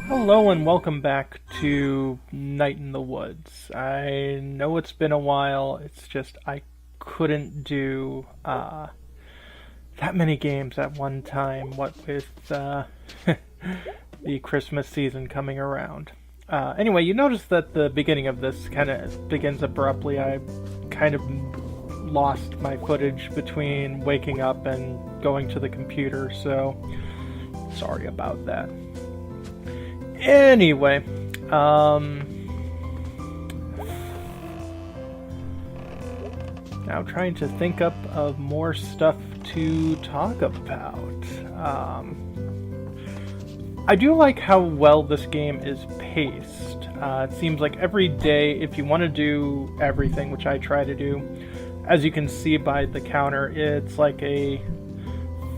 Hello and welcome back to Night in the Woods. I know it's been a while, it's just I couldn't do that many games at one time, what with the Christmas season coming around. Anyway, you notice that the beginning of this kind of begins abruptly. I kind of lost my footage between waking up and going to the computer, so sorry about that. Anyway, now trying to think up of more stuff to talk about. I do like how well this game is paced. It seems like every day, if you want to do everything, which I try to do, as you can see by the counter, it's like a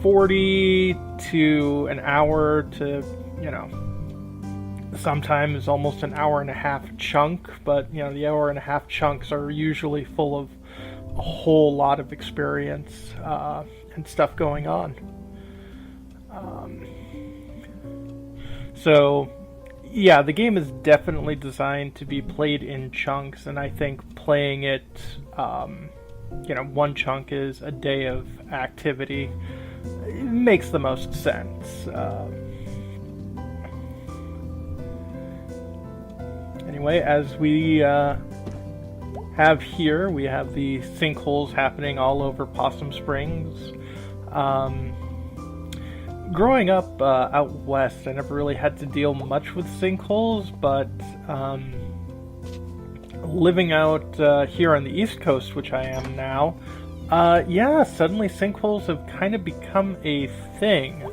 40 to an hour to, sometimes almost an hour and a half chunk, but the hour and a half chunks are usually full of a whole lot of experience and stuff going on. So yeah, the game is definitely designed to be played in chunks, and I think playing it, one chunk is a day of activity. It makes the most sense. Anyway, as we have here, we have the sinkholes happening all over Possum Springs. Growing up out west, I never really had to deal much with sinkholes, but living out here on the East Coast, which I am now, suddenly sinkholes have kind of become a thing.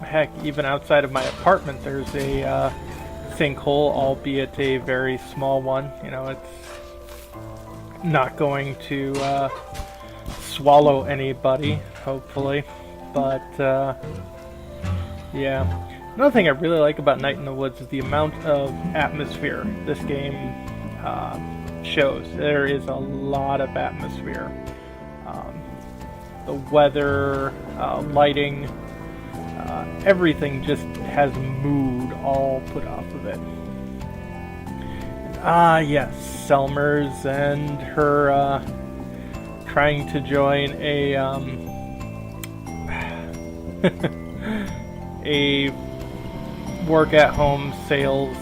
Heck, even outside of my apartment, there's a sinkhole, albeit a very small one. It's not going to swallow anybody, hopefully. But, yeah. Another thing I really like about Night in the Woods is the amount of atmosphere this game shows. There is a lot of atmosphere. The weather, lighting, everything just has mood all put off of it. Yes, Selmers and her trying to join a a work-at-home sales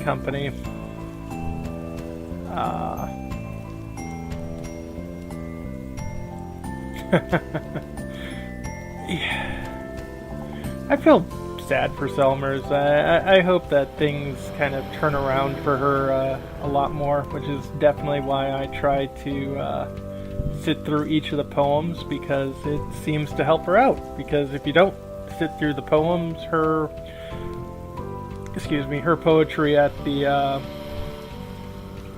company. Yeah. I feel sad for Selmers. I hope that things kind of turn around for her a lot more, which is definitely why I try to sit through each of the poems, because it seems to help her out. Because if you don't sit through the poems, her poetry at the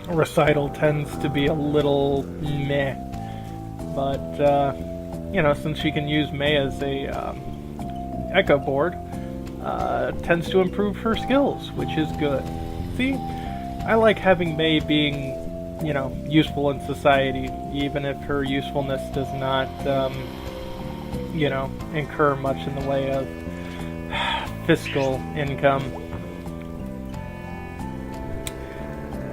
recital tends to be a little meh. But since she can use May as a echo board, tends to improve her skills, which is good. See, I like having May being, useful in society, even if her usefulness does not, incur much in the way of fiscal income.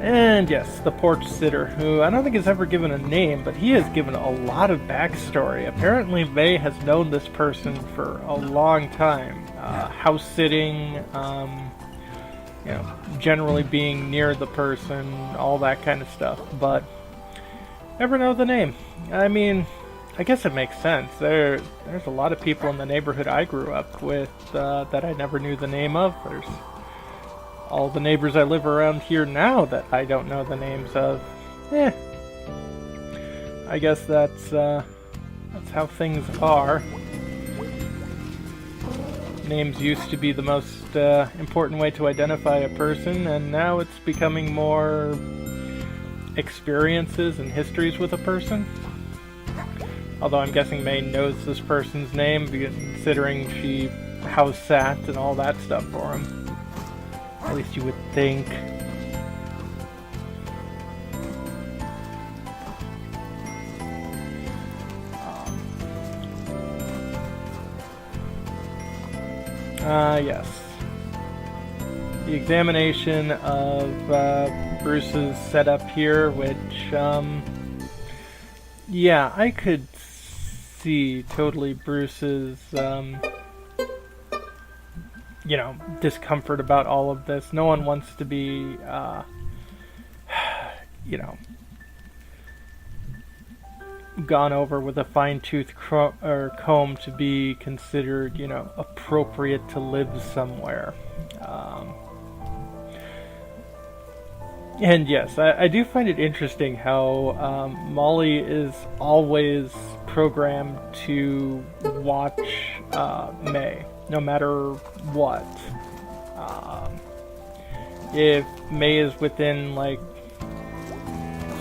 And yes, the porch sitter, who I don't think is ever given a name, but he has given a lot of backstory. Apparently, May has known this person for a long time. House sitting, generally being near the person, all that kind of stuff. But never know the name. I mean, I guess it makes sense. There's a lot of people in the neighborhood I grew up with that I never knew the name of. There's all the neighbors I live around here now that I don't know the names of. I guess that's how things are. Names used to be the most important way to identify a person, and now it's becoming more experiences and histories with a person. Although I'm guessing May knows this person's name, considering she house sat and all that stuff for him. At least you would think. Yes. The examination of Bruce's setup here, which, yeah, I could see totally Bruce's, discomfort about all of this. No one wants to be, gone over with a fine-tooth comb to be considered, appropriate to live somewhere. And yes, I do find it interesting how Molly is always programmed to watch May, no matter what. If May is within, like,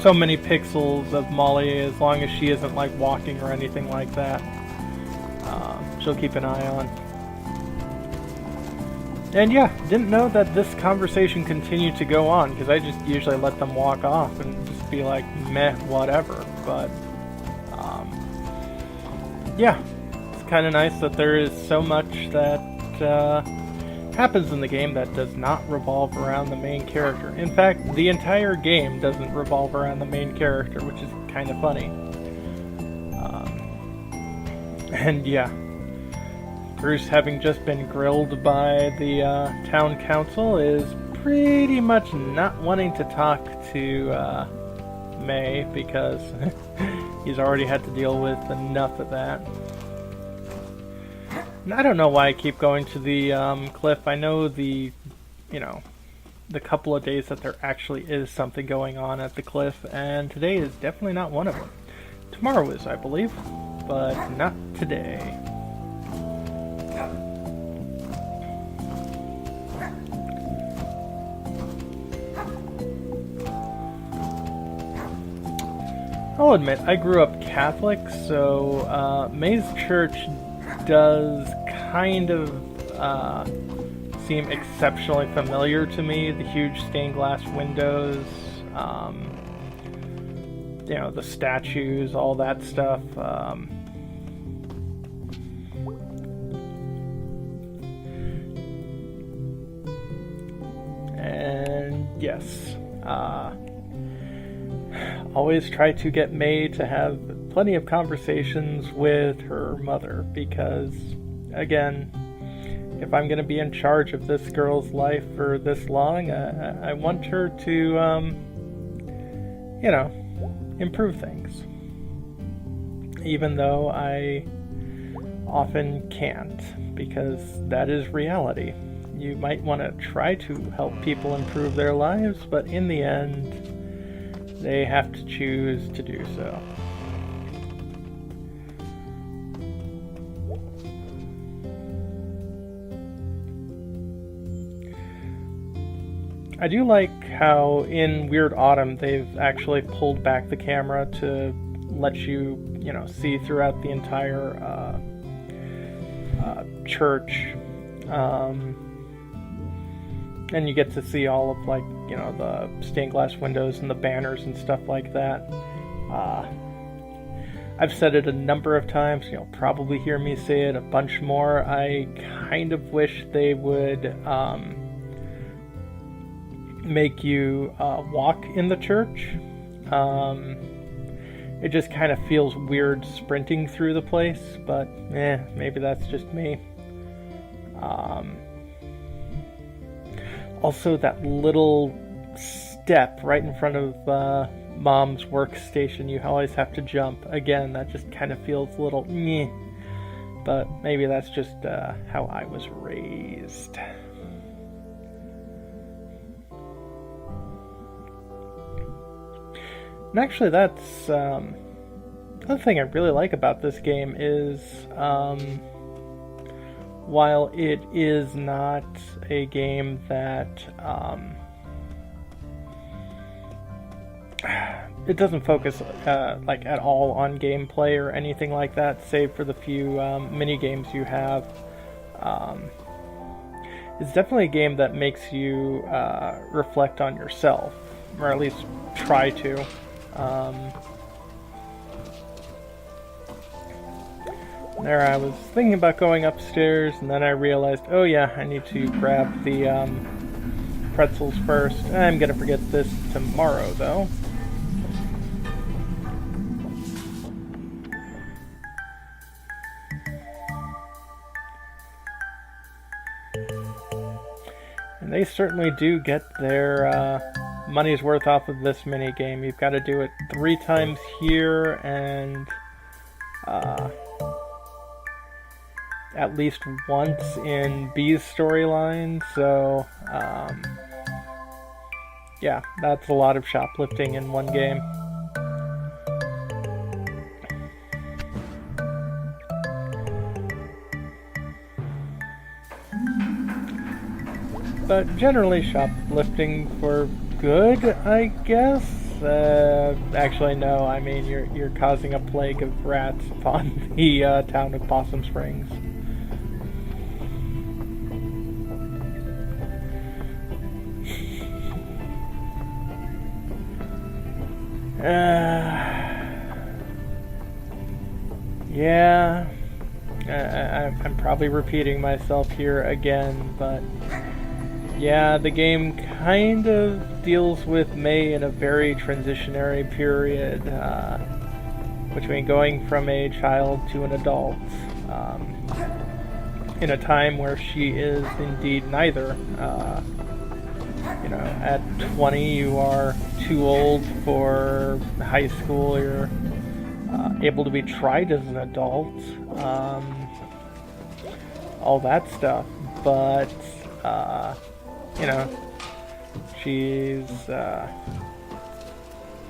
so many pixels of Molly, as long as she isn't, like, walking or anything like that, she'll keep an eye on. And yeah, didn't know that this conversation continued to go on, because I just usually let them walk off and just be like, meh, whatever. But, yeah, it's kind of nice that there is so much that happens in the game that does not revolve around the main character. In fact, the entire game doesn't revolve around the main character, which is kind of funny. And yeah. Bruce, having just been grilled by the town council, is pretty much not wanting to talk to May because he's already had to deal with enough of that. And I don't know why I keep going to the cliff. I know the couple of days that there actually is something going on at the cliff, and today is definitely not one of them. Tomorrow is, I believe, but not today. I'll admit, I grew up Catholic, so May's church does kind of seem exceptionally familiar to me. The huge stained glass windows, the statues, all that stuff. And yes, always try to get May to have plenty of conversations with her mother, because, again, if I'm going to be in charge of this girl's life for this long, I want her to, improve things. Even though I often can't, because that is reality. You might want to try to help people improve their lives, but in the end, they have to choose to do so. I do like how in Weird Autumn they've actually pulled back the camera to let you, see throughout the entire church. And you get to see all of, like, the stained glass windows and the banners and stuff like that. I've said it a number of times, you'll probably hear me say it a bunch more. I kind of wish they would make you walk in the church. It just kind of feels weird sprinting through the place, but maybe that's just me. Also, that little step right in front of Mom's workstation, you always have to jump. Again, that just kind of feels a little meh. But maybe that's just how I was raised. And actually, that's another thing I really like about this game is, while it is not a game that it doesn't focus like at all on gameplay or anything like that, save for the few mini games you have. It's definitely a game that makes you reflect on yourself, or at least try to. There I was thinking about going upstairs, and then I realized, oh yeah, I need to grab the pretzels first. I'm gonna forget this tomorrow, though. And they certainly do get their money's worth off of this mini game. You've got to do it 3 times here and at least once in B's storyline, so yeah, that's a lot of shoplifting in one game. But generally shoplifting for good, I guess. Actually, no. I mean, you're causing a plague of rats upon the town of Possum Springs. Yeah. I'm probably repeating myself here again, but yeah, the game kind of deals with May in a very transitionary period between going from a child to an adult, in a time where she is indeed neither. You know, at 20 you are too old for high school, you're able to be tried as an adult, all that stuff, but you know, she's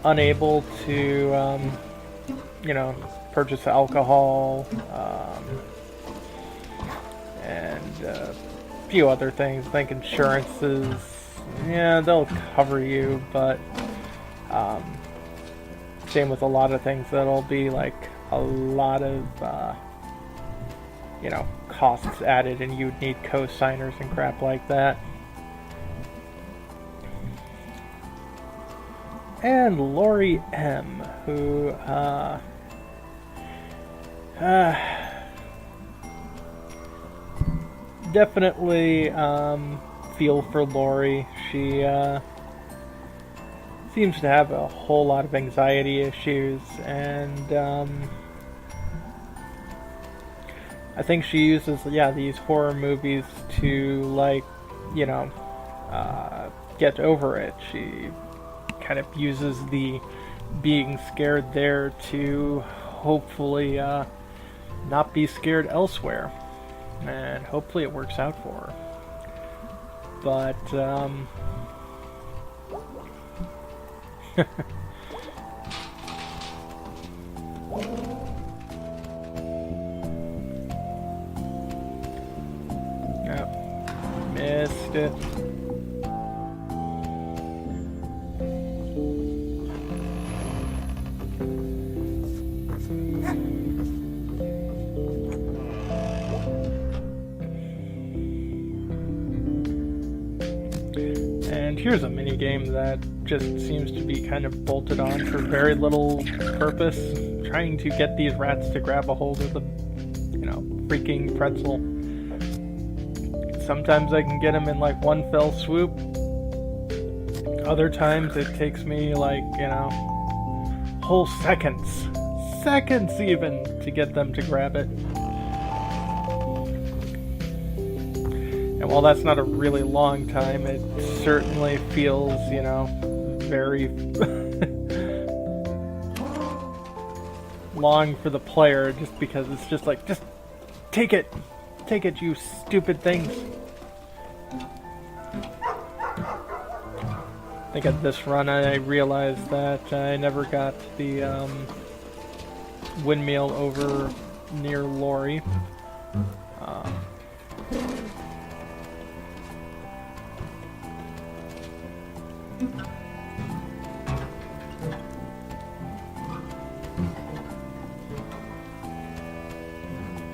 unable to, you know, purchase alcohol, and a few other things. I think insurances, yeah, they'll cover you, but same with a lot of things. That'll be like a lot of, you know, costs added, and you'd need co-signers and crap like that. And Lori M, who definitely feel for Lori. She seems to have a whole lot of anxiety issues, and I think she uses, yeah, these horror movies to, like, you know, get over it. She kind of uses the being scared there to hopefully not be scared elsewhere, and hopefully it works out for her. But oh, missed it. And here's a mini game that just seems to be kind of bolted on for very little purpose, trying to get these rats to grab a hold of the, you know, freaking pretzel. Sometimes I can get them in like one fell swoop. Other times it takes me like, you know, whole seconds even, to get them to grab it. And while that's not a really long time, it certainly feels, you know, very long for the player, just because it's just like, just take it, you stupid things. I think at this run I realized that I never got the windmill over near Lori.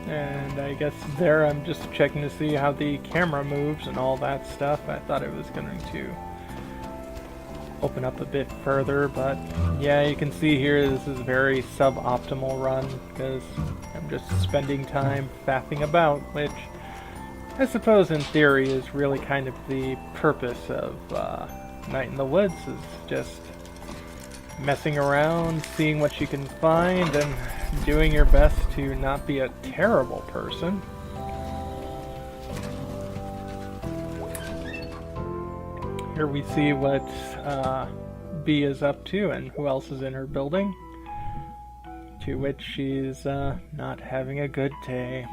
And I guess there I'm just checking to see how the camera moves and all that stuff. I thought it was going to open up a bit further, but yeah, you can see here this is a very suboptimal run because I'm just spending time faffing about, which I suppose in theory is really kind of the purpose of Night in the Woods, is just messing around, seeing what you can find, and doing your best to not be a terrible person. Here we see what B is up to and who else is in her building, to which she's not having a good day.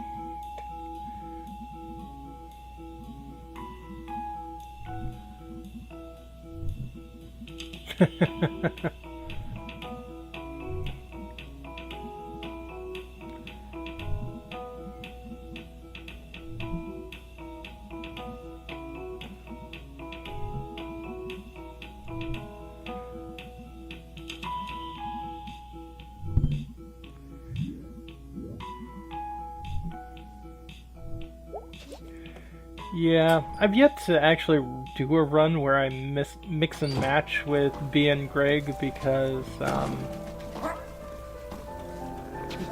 Yeah, I've yet to actually do a run where I mix and match with B and Greg because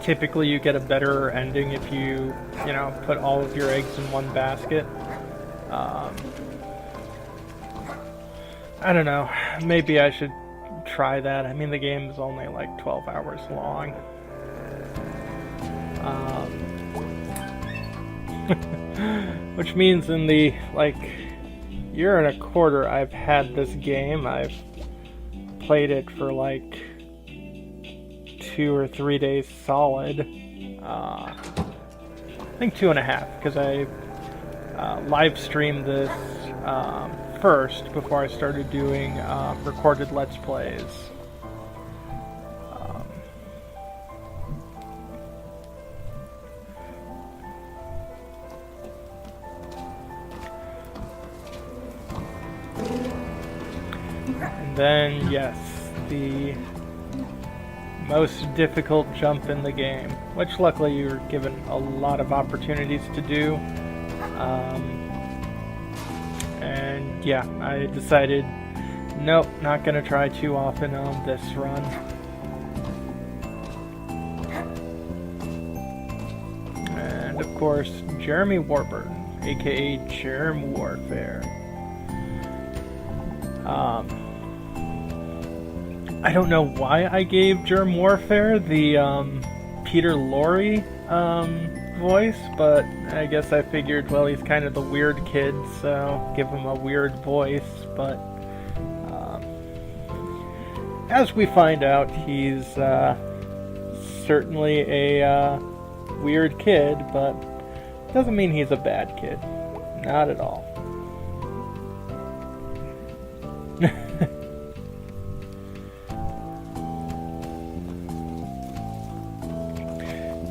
typically you get a better ending if you put all of your eggs in one basket. I don't know, maybe I should try that. I mean, the game is only like 12 hours long. Which means in the, year and a quarter I've had this game, I've played it for, 2 or 3 days solid. I think 2.5, because I live streamed this first before I started doing recorded Let's Plays. And then, yes, the most difficult jump in the game, which luckily you're given a lot of opportunities to do. And yeah, I decided, nope, not gonna try too often on this run. And of course, Jeremy Warburton, aka Germ Warfare. I don't know why I gave Germ Warfare the Peter Lorre voice, but I guess I figured, well, he's kind of the weird kid, so give him a weird voice. But as we find out, he's certainly a weird kid, but doesn't mean he's a bad kid. Not at all.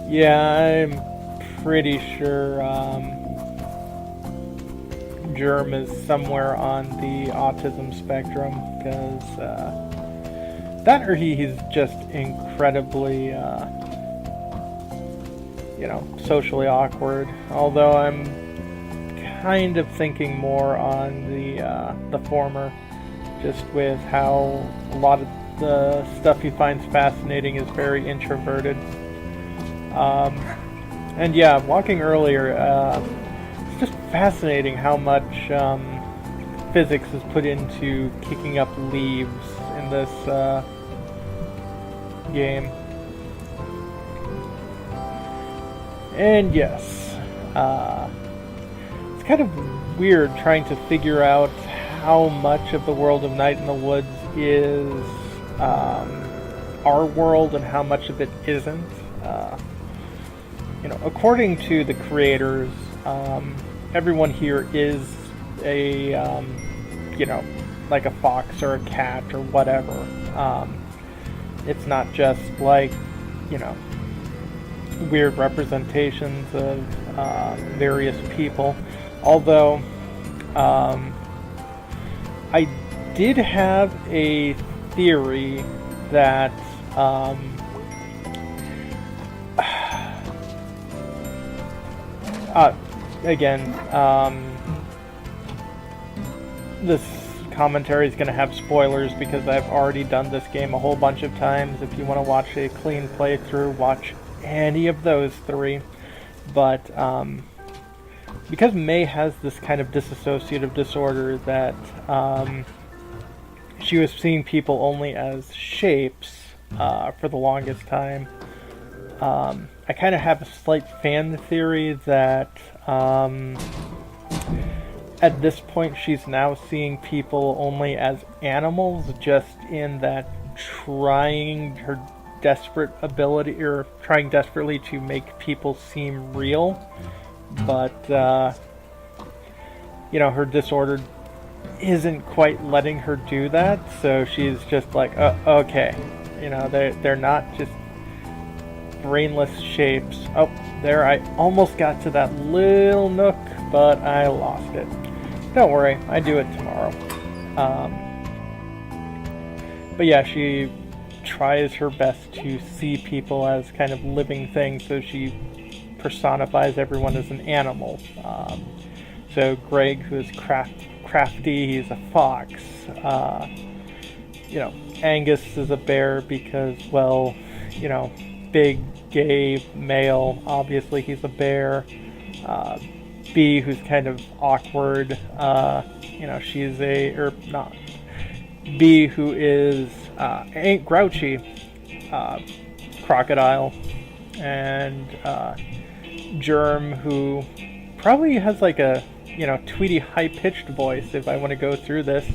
Yeah, I'm pretty sure Germ is somewhere on the autism spectrum, because that or he's just incredibly, socially awkward. Although I'm kind of thinking more on the former, just with how a lot of the stuff he finds fascinating is very introverted. And yeah, walking earlier, it's just fascinating how much physics is put into kicking up leaves in this game. And yes, it's kind of weird trying to figure out how much of the world of Night in the Woods is our world and how much of it isn't. According to the creators, everyone here is a, like a fox or a cat or whatever. It's not just like, weird representations of various people. Although, I did have a theory that, again, this commentary is going to have spoilers because I've already done this game a whole bunch of times. If you want to watch a clean playthrough, watch any of those three. But because May has this kind of dissociative disorder that she was seeing people only as shapes for the longest time, I kind of have a slight fan theory that at this point she's now seeing people only as animals, just in that trying her desperate ability, or trying desperately to make people seem real, but you know, her disorder isn't quite letting her do that, so she's just like, okay, you know, they're not just brainless shapes. Oh, there, I almost got to that little nook, but I lost it. Don't worry, I do it tomorrow. But yeah, she tries her best to see people as kind of living things, so she personifies everyone as an animal. So Greg, who is crafty, he's a fox. You know, Angus is a bear because, well, you know, big, gay, male, obviously he's a bear. B, who's kind of awkward, you know, she's B, who is ain't grouchy, crocodile, and Germ, who probably has like a, you know, Tweety high-pitched voice if I want to go through this,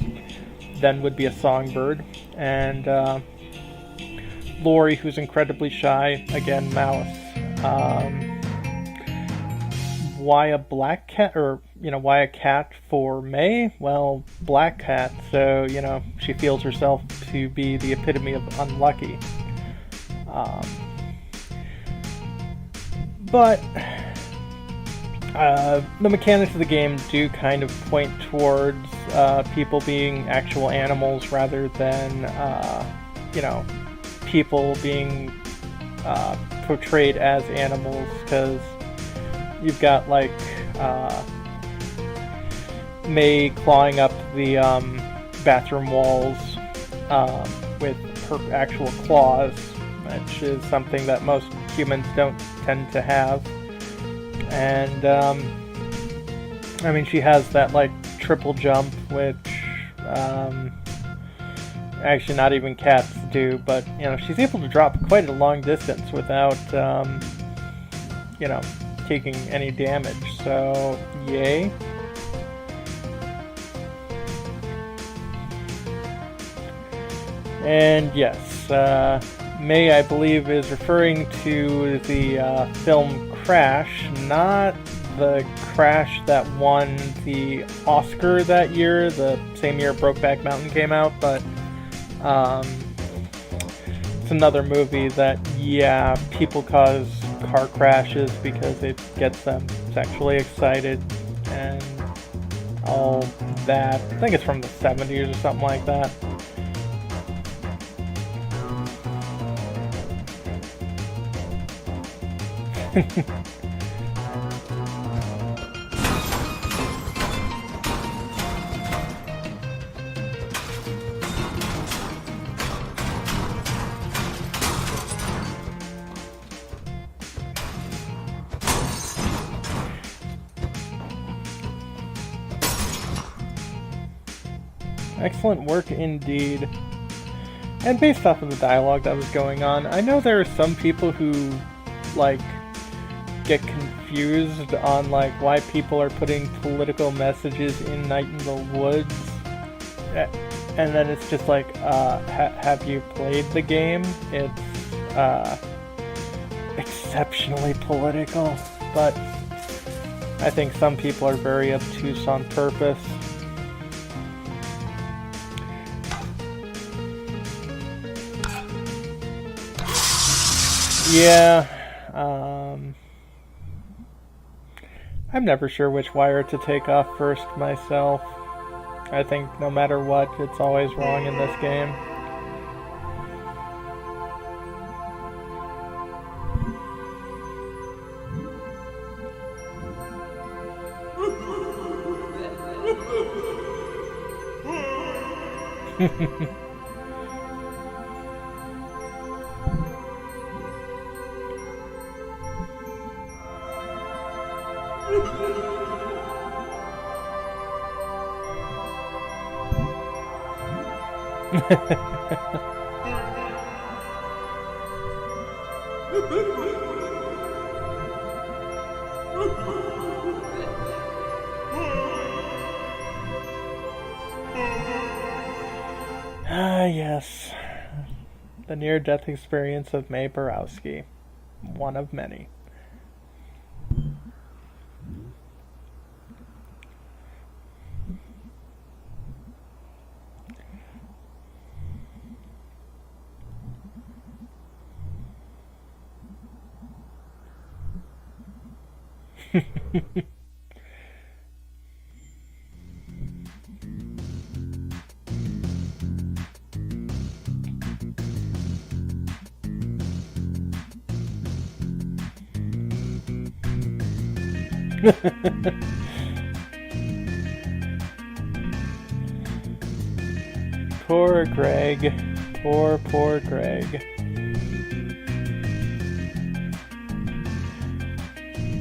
then would be a songbird, and Lori, who's incredibly shy, again, mouse. Why a black cat, or, you know, why a cat for May? Well, black cat, so, you know, she feels herself to be the epitome of unlucky. But the mechanics of the game do kind of point towards people being actual animals rather than, you know, people being portrayed as animals, because you've got, like, May clawing up the bathroom walls with her actual claws, which is something that most humans don't tend to have. And, I mean, she has that, like, triple jump, which, actually not even cats do, but, you know, she's able to drop quite a long distance without, you know, taking any damage, so yay. And yes, May, I believe, is referring to the film Crash, not the Crash that won the Oscar that year, the same year Brokeback Mountain came out, but it's another movie that, yeah, people cause car crashes because it gets them sexually excited and all that. I think it's from the 70s or something like that. Excellent work indeed. And based off of the dialogue that was going on, I know there are some people who, like, get confused on, like, why people are putting political messages in Night in the Woods. And then it's just like, have you played the game? It's, exceptionally political, but I think some people are very obtuse on purpose. Yeah, I'm never sure which wire to take off first myself. I think no matter what, it's always wrong in this game. Ah, yes. The near-death experience of Mae Borowski. One of many. Poor Greg. Poor Greg.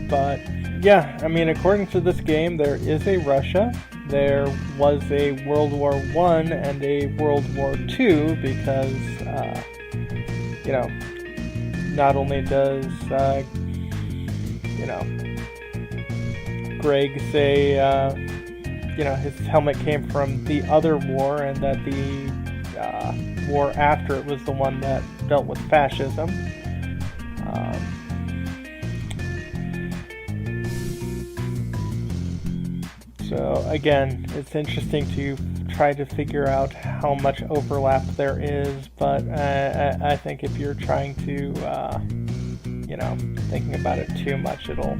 But, yeah, I mean, according to this game, there is a Russia. There was a World War I and a World War II because, you know, not only does, you know, Greg say, you know, his helmet came from the other war and that the war after it was the one that dealt with fascism. So again, it's interesting to try to figure out how much overlap there is, but I think if you're trying to, you know, thinking about it too much, it'll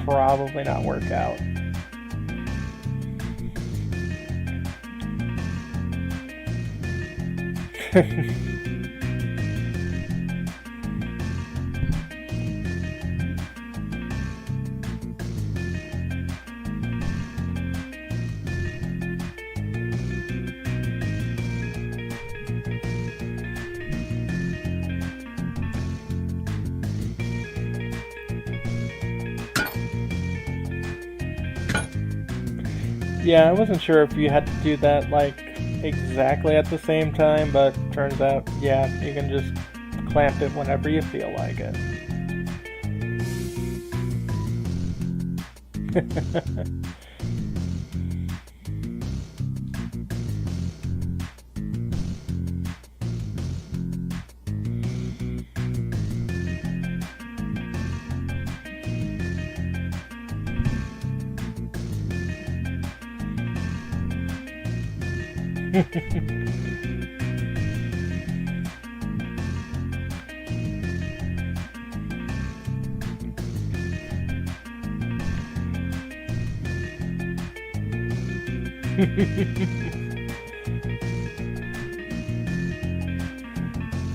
probably not work out. Yeah, I wasn't sure if you had to do that, like, exactly at the same time, but turns out, yeah, you can just clamp it whenever you feel like it.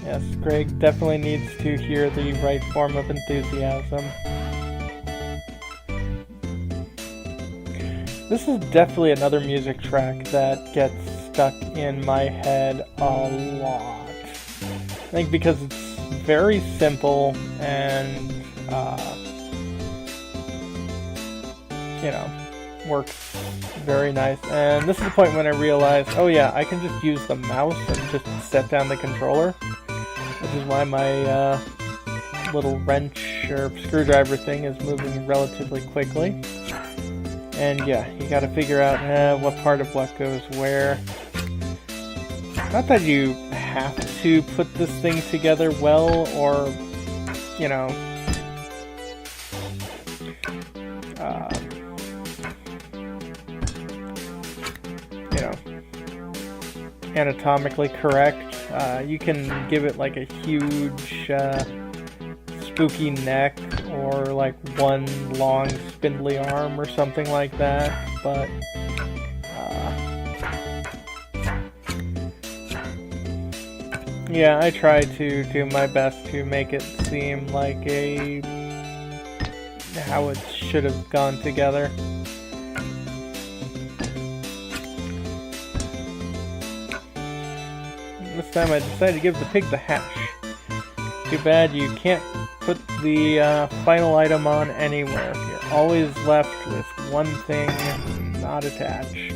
Yes, Greg definitely needs to hear the right form of enthusiasm. This is definitely another music track that gets stuck in my head a lot. I think because it's very simple and, you know, works very nice. And this is the point when I realized, oh yeah, I can just use the mouse and just set down the controller. Which is why my little wrench or screwdriver thing is moving relatively quickly. And yeah, you gotta figure out what part of what goes where. Not that you have to put this thing together well, or, you know, anatomically correct. You can give it like a huge spooky neck or like one long spindly arm or something like that, but yeah, I try to do my best to make it seem like how it should have gone together. this time I decided to give the pig the hash. Too bad you can't put the final item on anywhere. You're always left with one thing not attached.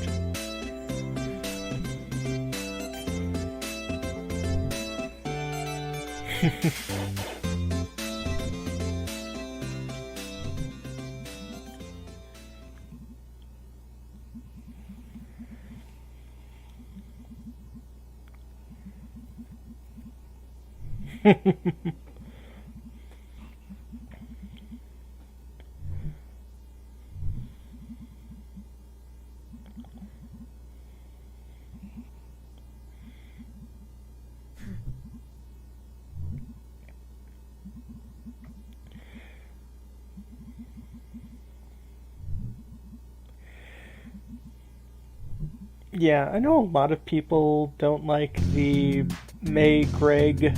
Yeah, I know a lot of people don't like the May Greg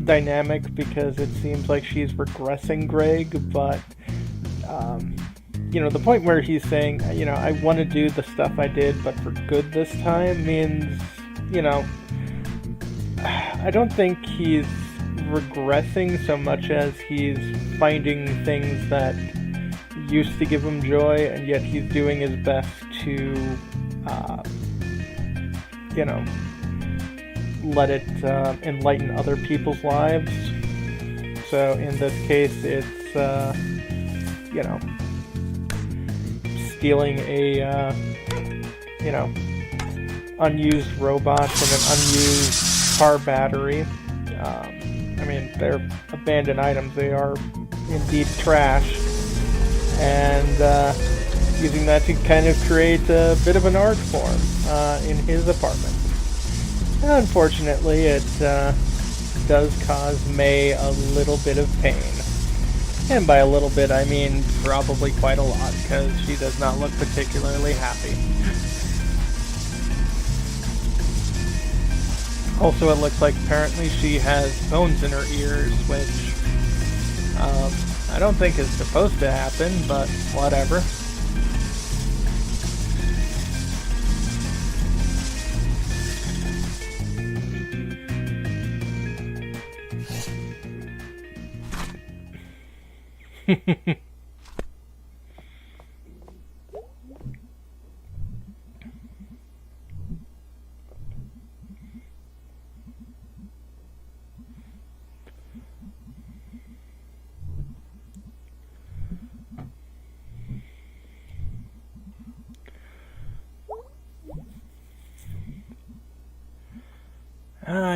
dynamic because it seems like she's regressing Greg, but the point where he's saying, I want to do the stuff I did, but for good this time means, I don't think he's regressing so much as he's finding things that used to give him joy, and yet he's doing his best to, let it enlighten other people's lives. So in this case, it's, stealing a, unused robot and an unused car battery. They're abandoned items. They are indeed trash. And using that to kind of create a bit of an art form in his apartment. Unfortunately, it does cause May a little bit of pain. And by a little bit, I mean probably quite a lot, because she does not look particularly happy. Also, it looks like apparently she has bones in her ears, which I don't think is supposed to happen, but whatever.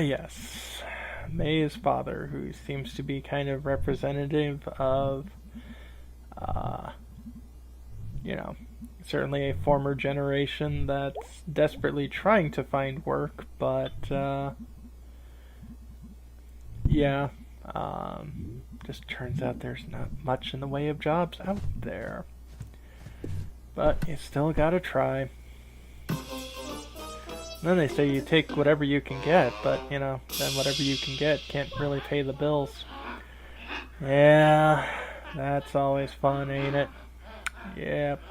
Yes. May's father, who seems to be kind of representative of, certainly a former generation that's desperately trying to find work, but, just turns out there's not much in the way of jobs out there. But you still gotta try. Then they say you take whatever you can get, but, then whatever you can get can't really pay the bills. Yeah, that's always fun, ain't it? Yep.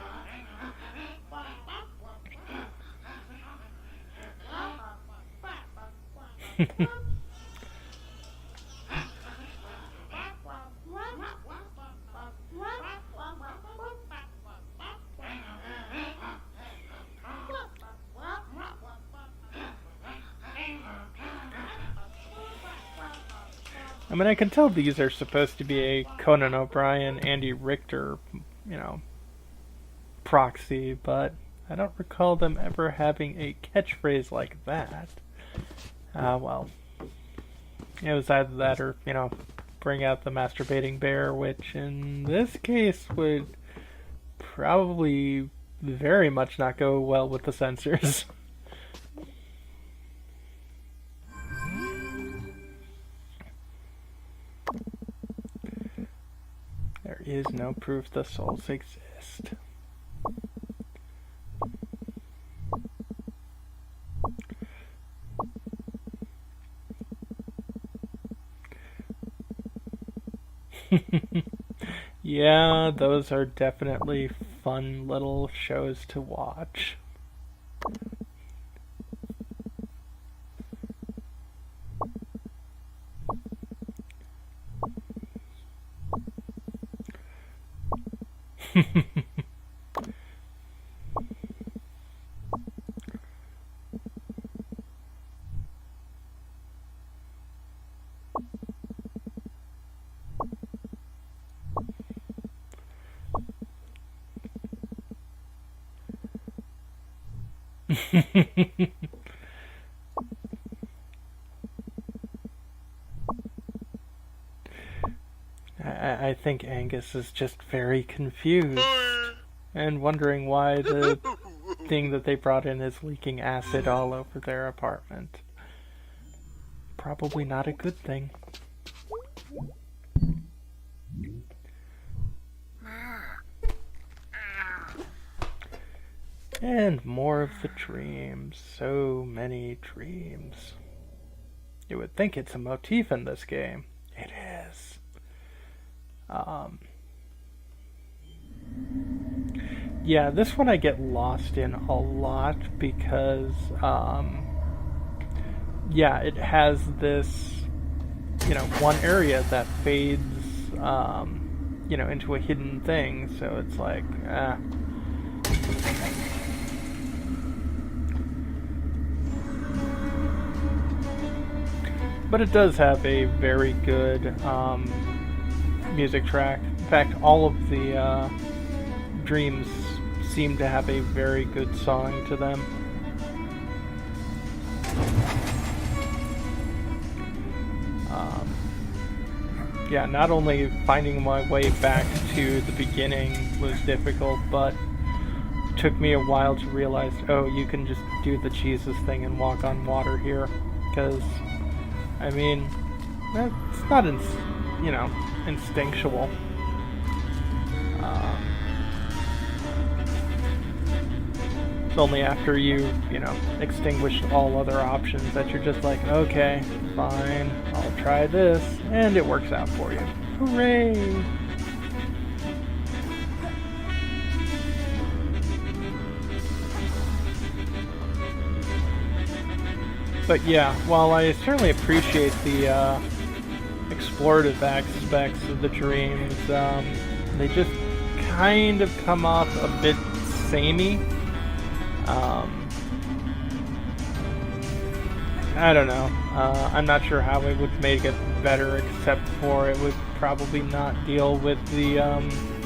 I can tell these are supposed to be a Conan O'Brien, Andy Richter, proxy, but I don't recall them ever having a catchphrase like that. Well, it was either that or, bring out the masturbating bear, which in this case would probably very much not go well with the censors. There is no proof the souls exist. Yeah, those are definitely fun little shows to watch. I think Angus is just very confused and wondering why the thing that they brought in is leaking acid all over their apartment. Probably not a good thing. And more of the dreams. So many dreams. You would think it's a motif in this game. It is. Yeah, this one I get lost in a lot because, yeah, it has this, one area that fades, into a hidden thing, so it's like, But it does have a very good music track. In fact, all of the dreams seem to have a very good song to them. Yeah, not only finding my way back to the beginning was difficult, but it took me a while to realize, oh, you can just do the Jesus thing and walk on water here. Because, I mean, it's not, instinctual. It's only after you, extinguished all other options that you're just like, okay, fine, I'll try this, and it works out for you. Hooray! But yeah, while I certainly appreciate the explorative aspects of the dreams, they just kind of come off a bit samey. I don't know. I'm not sure how it would make it better, except for it would probably not deal with the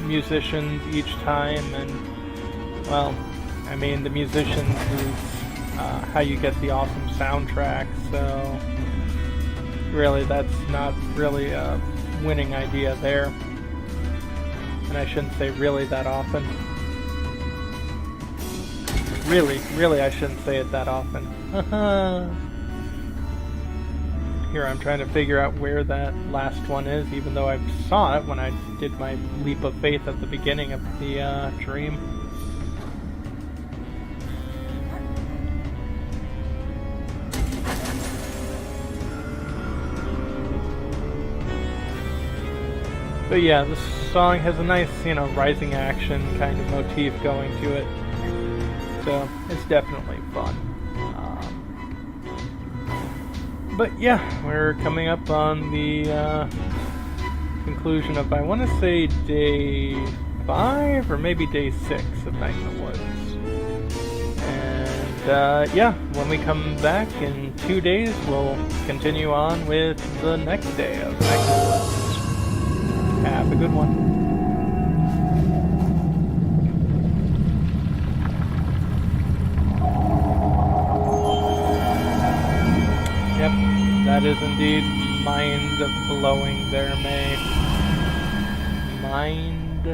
musicians each time, and, well, I mean, the musicians is how you get the awesome soundtrack, so really that's not really a winning idea there. And I shouldn't say really that often. Really, I shouldn't say it that often. Here, I'm trying to figure out where that last one is, even though I saw it when I did my leap of faith at the beginning of the dream. But yeah, this song has a nice, rising action kind of motif going to it. So, it's definitely fun. But yeah, we're coming up on the conclusion of, I want to say, day 5 or maybe day 6 of Night in the Woods. And yeah, when we come back in 2 days, we'll continue on with the next day of Night in the Woods. Have a good one. Yep, that is indeed mind-blowing there, May. Mind-blowing.